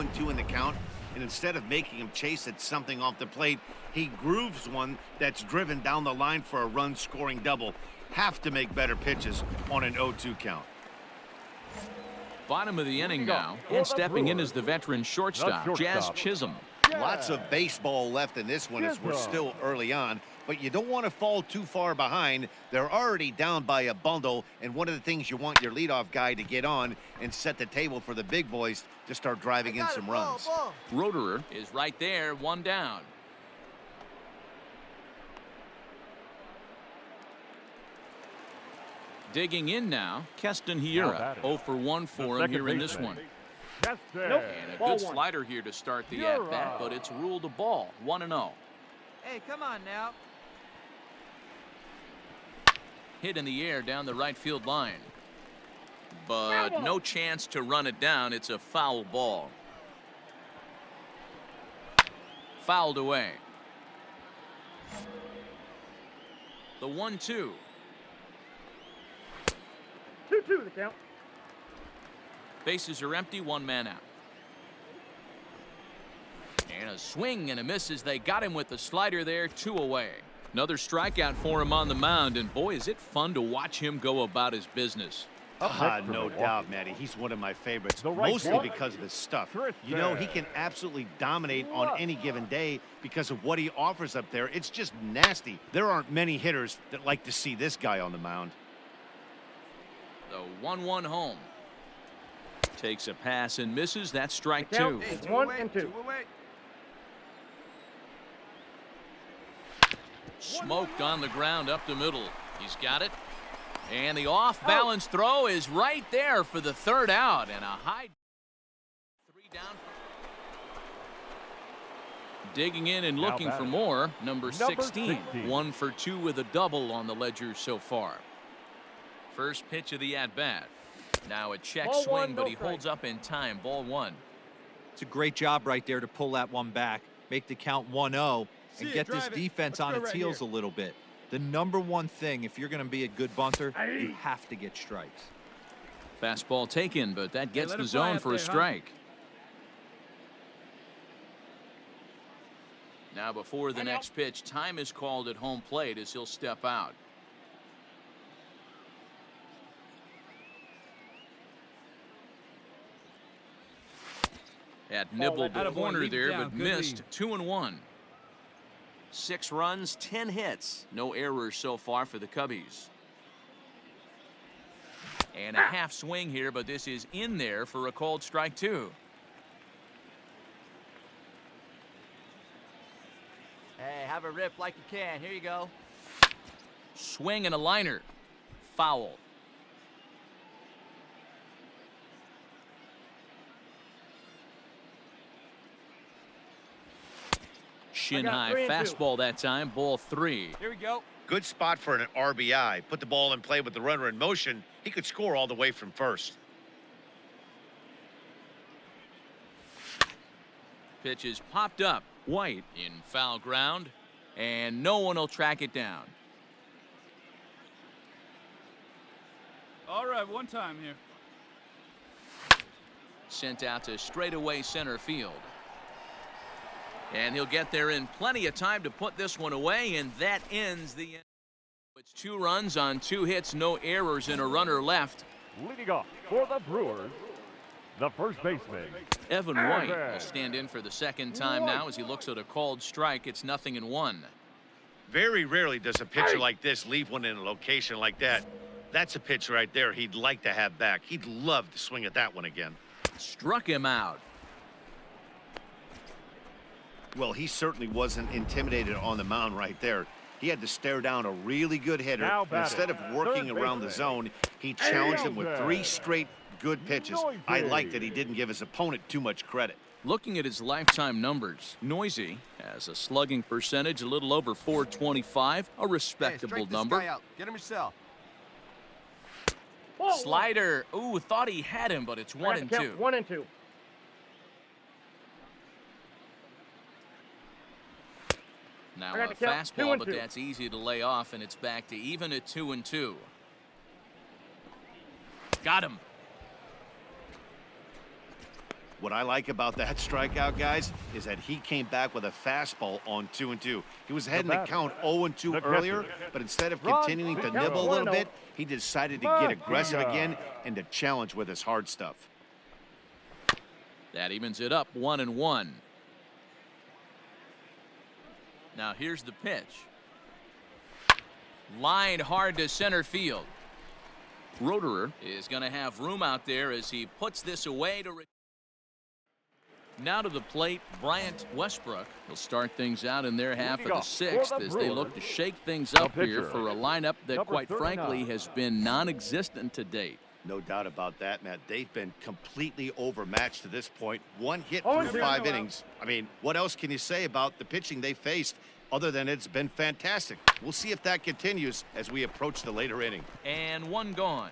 0-2 in the count, and instead of making him chase at something off the plate, he grooves one that's driven down the line for a run-scoring double. Have to make better pitches on an 0-2 count. Bottom of the inning now, and stepping in is the veteran shortstop, Jazz Chisholm. Lots of baseball left in this one as we're still early on, but you don't want to fall too far behind. They're already down by a bundle, and one of the things you want your leadoff guy to get on and set the table for the big boys to start driving in some runs. Roederer is right there, one down. Digging in now, Keston Hiura, 0 for 1 for him here in this one. And a good slider here to start the at-bat, but it's ruled a ball, 1-0. Hey, come on now. Hit in the air down the right field line. But no chance to run it down. It's a foul ball. Fouled away. The 1-2. 2-2 the count. Bases are empty, one man out. And a swing and a miss as they got him with the slider there, 2 away. Another strikeout for him on the mound, and boy, is it fun to watch him go about his business. No doubt, Matty. He's one of my favorites, mostly because of his stuff. You know, he can absolutely dominate on any given day because of what he offers up there. It's just nasty. There aren't many hitters that like to see this guy on the mound. The 1-1 home. Takes a pass and misses. That's strike 2. Hey, 1-2. Smoked on the ground up the middle. He's got it. And the off-balance throw is right there for the 3rd out. And a high 3 down. Digging in and looking for more. Number 16. 1 for 2 with a double on the ledger so far. First pitch of the at-bat. Now a check swing, but he holds up in time. Ball 1. It's a great job right there to pull that one back, make the count 1-0, and get this defense on its heels a little bit. The number one thing, if you're going to be a good bunter, you have to get strikes. Fastball taken, but that gets the zone for a strike. Now before the next pitch, time is called at home plate as he'll step out. Had nibbled the corner there, but missed. 2-1. 6 runs, 10 hits. No errors so far for the Cubbies. And a half swing here, but this is in there for a called strike 2. Hey, have a rip like you can. Here you go. Swing and a liner. Foul. Shin high fastball that time. Ball 3. Here we go. Good spot for an RBI. Put the ball in play with the runner in motion. He could score all the way from first. Pitch is popped up. White in foul ground, and no one will track it down. All right, one time here. Sent out to straightaway center field. And he'll get there in plenty of time to put this one away, and that ends the inning. It's 2 runs on 2 hits, no errors, and a runner left. Leading off for the Brewers, the first baseman, Evan White will stand in for the 2nd time now as he looks at a called strike. It's 0-1. Very rarely does a pitcher like this leave one in a location like that. That's a pitch right there he'd like to have back. He'd love to swing at that one again. Struck him out. Well, he certainly wasn't intimidated on the mound right there. He had to stare down a really good hitter. And instead of working around the zone, he challenged him with 3 straight good pitches. I like that he didn't give his opponent too much credit. Looking at his lifetime numbers, Noisy has a slugging percentage a little over .425, a respectable number. Get him yourself. Slider. Ooh, thought he had him, but it's 1-2. 1-2. Now a fastball, but that's easy to lay off, and it's back to even at 2-2. Got him. What I like about that strikeout, guys, is that he came back with a fastball on 2-2. He was heading to count 0-2 earlier, but instead of continuing to nibble a little bit, he decided to get aggressive again and to challenge with his hard stuff. That evens it up 1-1. Now here's the pitch. Lined hard to center field. Roederer is going to have room out there as he puts this away to. Now to the plate, Bryant Westbrook. He'll start things out in their half of the sixth as they look to shake things up here for a lineup that, quite frankly, has been non-existent to date. No doubt about that, Matt. They've been completely overmatched to this point. One hit through 5 innings. I mean, what else can you say about the pitching they faced other than it's been fantastic? We'll see if that continues as we approach the later inning. And one gone.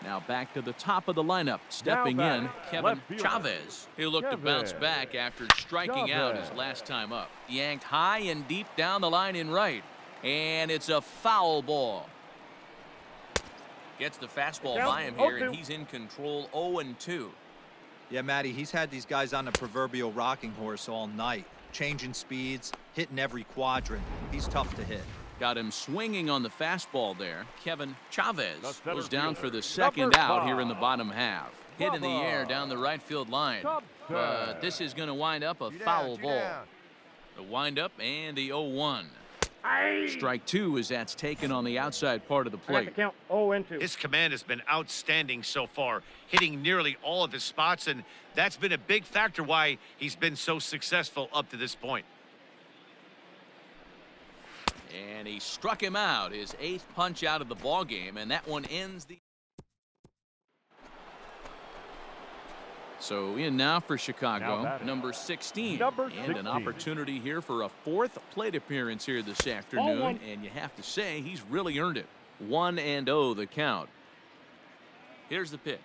Now back to the top of the lineup. Stepping in, Kevin Chavez. He'll look to bounce back after striking out his last time up. Yanked high and deep down the line in right. And it's a foul ball. Gets the fastball by him here, and he's in control 0-2. Yeah, Matty, he's had these guys on the proverbial rocking horse all night. Changing speeds, hitting every quadrant. He's tough to hit. Got him swinging on the fastball there. Kevin Chavez goes down for the second out here in the bottom half. Hit in the air down the right field line. But this is going to wind up a foul ball. The windup and the 0-1. Strike two as that's taken on the outside part of the plate. Count 0-2. His command has been outstanding so far, hitting nearly all of his spots, and that's been a big factor why he's been so successful up to this point. And he struck him out, his 8th punch out of the ball game, and that one ends the. So in now for Chicago, number 16. And an opportunity here for a 4th plate appearance here this afternoon. And you have to say he's really earned it. 1-0 the count. Here's the pitch.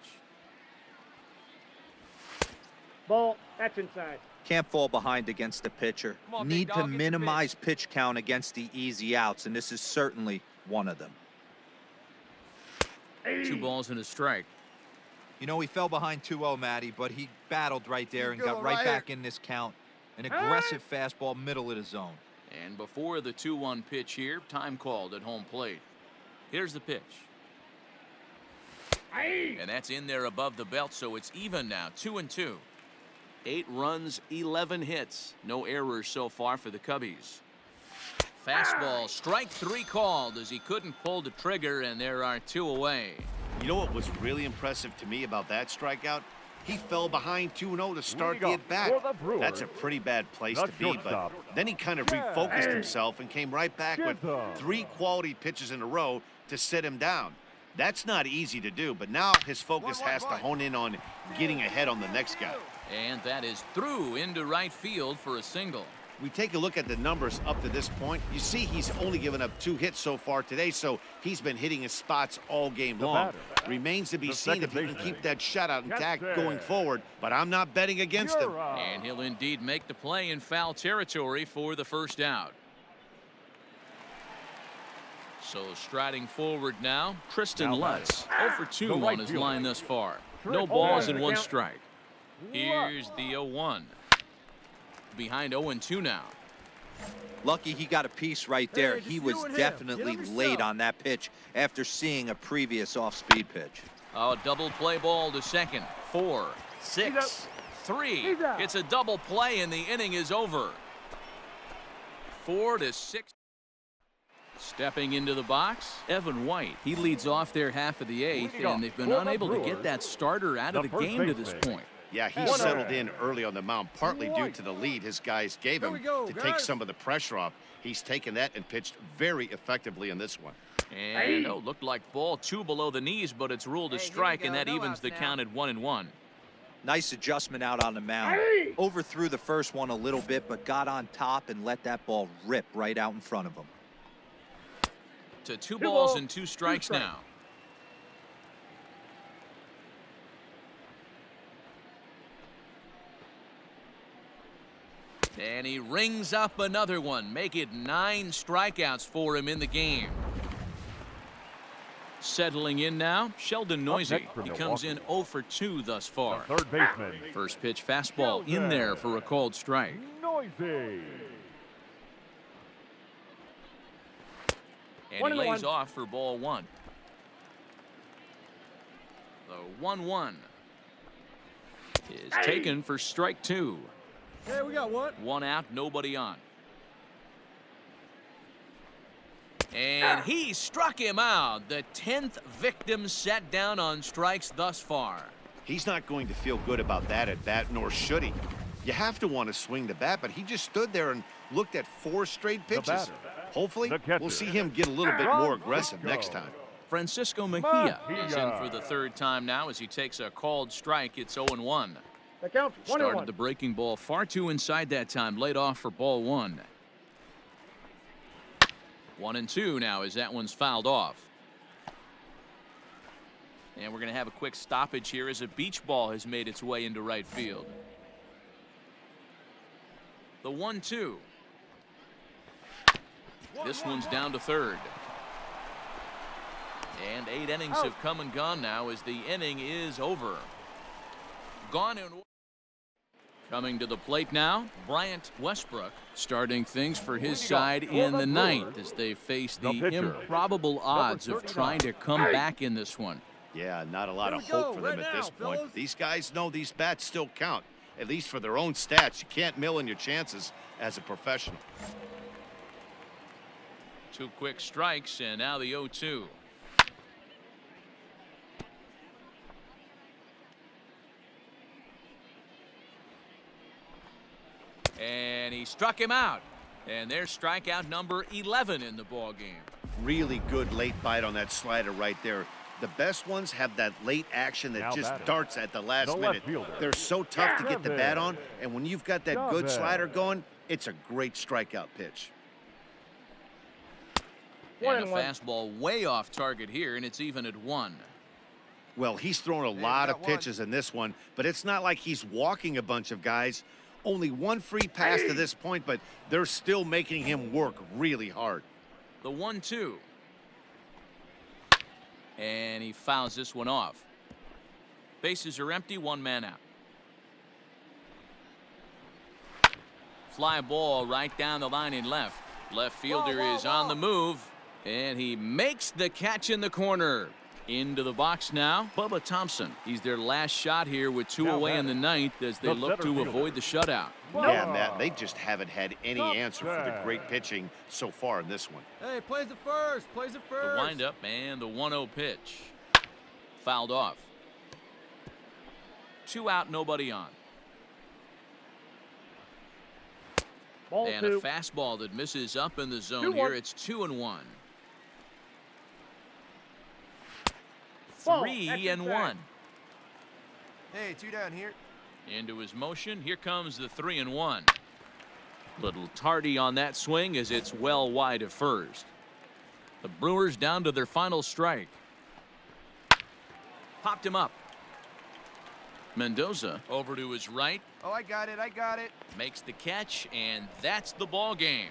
Ball. That's inside. Can't fall behind against the pitcher. Need to minimize pitch count against the easy outs, and this is certainly one of them. 2 balls and a strike. You know, he fell behind 2-0, Matty, but he battled right there and got right back in this count. An aggressive fastball, middle of the zone. And before the 2-1 pitch here, time called at home plate. Here's the pitch. And that's in there above the belt, so it's even now, 2-2. 8 runs, 11 hits. No errors so far for the Cubbies. Fastball, strike 3 called as he couldn't pull the trigger, and there are 2 away. You know what was really impressive to me about that strikeout? He fell behind 2-0 to start the at-bat. That's a pretty bad place to be, but then he kind of refocused himself and came right back with 3 quality pitches in a row to sit him down. That's not easy to do, but now his focus has to hone in on getting ahead on the next guy. And that is through into right field for a single. We take a look at the numbers up to this point. You see he's only given up 2 hits so far today, so he's been hitting his spots all game long. Remains to be seen if he can keep that shutout intact going forward, but I'm not betting against him. And he'll indeed make the play in foul territory for the first out. So striding forward now, Tristan Lutz, 0 for 2 on his line thus far. No balls and 1 strike. Here's the 0-1. Behind 0-2 now. Lucky he got a piece right there. He was definitely late on that pitch after seeing a previous off-speed pitch. A double play ball to second. 4, 6, 3. It's a double play and the inning is over. 4-6. Stepping into the box, Evan White. He leads off their half of the 8th, and they've been unable to get that starter out of the game to this point. Yeah, he settled in early on the mound, partly due to the lead his guys gave him to take some of the pressure off. He's taken that and pitched very effectively in this one. And looked like ball 2 below the knees, but it's ruled a strike, and that evens the count at 1-1. Nice adjustment out on the mound. Overthrew the first one a little bit, but got on top and let that ball rip right out in front of him. To 2 balls and 2 strikes now. And he rings up another one. Make it 9 strikeouts for him in the game. Settling in now, Sheldon Noisy. next for He comes in 0 for 2 thus far. The third baseman, First pitch fastball in there for a called strike. Noisy. And he lays off for ball 1. The 1-1 is taken for strike 2. Hey, we got one. 1 out, nobody on. And he struck him out. The 10th victim set down on strikes thus far. He's not going to feel good about that at bat, nor should he. You have to want to swing the bat, but he just stood there and looked at 4 straight pitches. batter. Hopefully, The catcher. we'll see him get a little bit more aggressive next time. Francisco Mejia is in for the 3rd time now as he takes a called strike. It's 0-1. The count 1-1. Started the breaking ball far too inside that time. Laid off for ball 1. 1-2 now as that one's fouled off. And we're going to have a quick stoppage here as a beach ball has made its way into right field. The 1-2. This one's down to 3rd. And 8 innings have come and gone now as the inning is over. Gone in. Coming to the plate now, Bryant Westbrook starting things for his side in the 9th as they face the improbable odds of trying to come back in this one. Yeah, not a lot of hope for them at this point. These guys know these bats still count, at least for their own stats. You can't mill in your chances as a professional. 2 quick strikes and now the 0-2. And he struck him out. And there's strikeout number 11 in the ball game. Really good late bite on that slider right there. The best ones have that late action that just darts at the last minute. They're so tough to get the bat on, and when you've got that good slider going, it's a great strikeout pitch. And a fastball way off target here, and it's even at 1. Well, he's thrown a lot of pitches in this one, but it's not like he's walking a bunch of guys. Only 1 free pass to this point, but they're still making him work really hard. The 1-2. And he fouls this one off. Bases are empty, 1 man out. Fly ball right down the line in left. Left fielder is on the move, and he makes the catch in the corner. Into the box now, Bubba Thompson. He's their last shot here with 2 away in the 9th as they look to avoid the shutout. Yeah, Matt, they just haven't had any answer for the great pitching so far in this one. Hey, plays it first. Plays it first. The windup and the 1-0 pitch. Fouled off. 2 out, nobody on. And a fastball that misses up in the zone here. It's 2-1. 3-1. Hey, 2 down here. Into his motion. Here comes the 3-1. Little tardy on that swing as it's well wide of first. The Brewers down to their final strike. Popped him up. Mendoza over to his right. Oh, I got it. I got it. Makes the catch, and that's the ball game.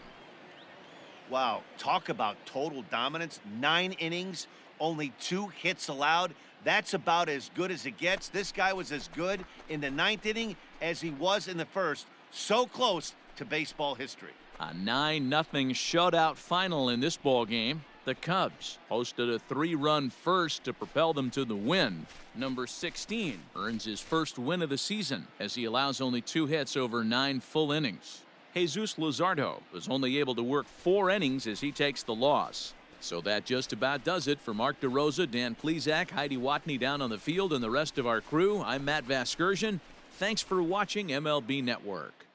Wow, talk about total dominance. 9 innings, only 2 hits allowed. That's about as good as it gets. This guy was as good in the 9th inning as he was in the 1st. So close to baseball history. A 9-0 shutout final in this ball game. The Cubs hosted a 3-run first to propel them to the win. Number 16 earns his first win of the season as he allows only 2 hits over 9 full innings. Jesus Luzardo was only able to work 4 innings as he takes the loss. So that just about does it for Mark DeRosa, Dan Plesac, Heidi Watney down on the field, and the rest of our crew. I'm Matt Vasgersian. Thanks for watching MLB Network.